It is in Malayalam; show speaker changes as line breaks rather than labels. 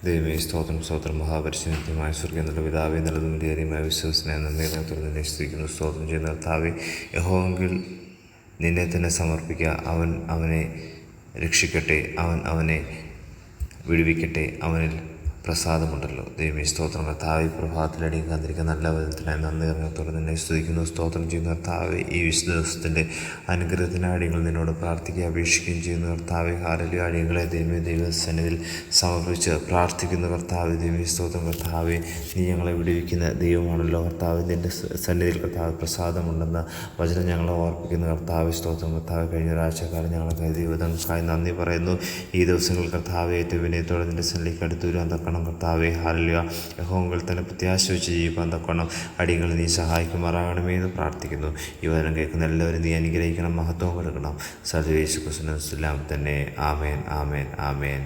ദൈവമേ സ്തോത്രം സ്തോത്രം മഹാപരിശുദ്ധമായ സ്വർഗ്ഗം എന്നുള്ള പിതാവേ നല്ലതും വിലയേറിയമായ വിശ്വസനെ നന്ദി തുറന്ന് സ്തുതിക്കുന്നു. സ്തോത്രം ചെയ്യുന്ന കർത്താവേ, യഹോവെങ്കിൽ നിന്നെ തന്നെ സമർപ്പിക്കുക. അവൻ അവനെ രക്ഷിക്കട്ടെ, അവൻ അവനെ വിടുവിക്കട്ടെ, അവനിൽ പ്രസാദമുണ്ടല്ലോ. ദൈവമേ സ്തോത്രം കർത്താവേ, പ്രഭാതത്തിലടിയും കാത്തിരിക്കുന്ന നല്ല വചനത്തിനായി നന്ദി തുറന്ന് നിന്നെ സ്തുതിക്കുന്നു. സ്തോത്രം ചെയ്യുന്ന കർത്താവേ, ഈ വിശുദ്ധ ദിവസത്തിൻ്റെ അനുഗ്രഹത്തിന് അടിയങ്ങൾ നിന്നോട് പ്രാർത്ഥിക്കുക, അപേക്ഷിക്കുകയും ചെയ്യുന്ന കർത്താവേ. ഹാലലൂയ. അടിയങ്ങളെ ദൈവസന്നിധിയിൽ സമർപ്പിച്ച് പ്രാർത്ഥിക്കുന്ന കർത്താവേ, ദൈവമേ സ്തോത്രം കർത്താവേ, നീ ഞങ്ങളെ വിടുവിക്കുന്ന ദൈവമാണല്ലോ കർത്താവ്. നിൻ്റെ സന്നിധിയിൽ കർത്താവ് പ്രസാദമുണ്ടെന്ന വചനം ഞങ്ങളെ ഓർപ്പിക്കുന്ന കർത്താവേ, സ്തോത്രം കർത്താവ്. കഴിഞ്ഞ ഒരാഴ്ചക്കാലം ഞങ്ങളെ കരുതിയ വിധങ്ങൾക്കായി നന്ദി പറയുന്നു. ഈ ദിവസങ്ങൾ കർത്താവേ, ഏറ്റവും വിനയത്തോടെ നിൻ്റെ സന്നിധിയിലേക്ക് അടുത്തു വരാൻ തക്കണം കർത്താവേ. ഹാലലൂയ. യഹോവയിൽ തന്നെ പ്രത്യാശ വെച്ച് ജീവിക്കാൻ തക്കണം അടിയങ്ങൾ നീ സഹായിക്കുമാറാകണമേ എന്ന് പ്രാർത്ഥിക്കുന്നു. ഈ വചനം കേൾക്കുന്ന എല്ലാവരും നീ അനുഗ്രഹിക്കണം, മഹത്വം കൊടുക്കണം. സർവ്വേശു ക്രിസ്തുവിൻ നാമത്തിൽ തന്നെ. ആമേൻ, ആമേൻ, ആമേൻ.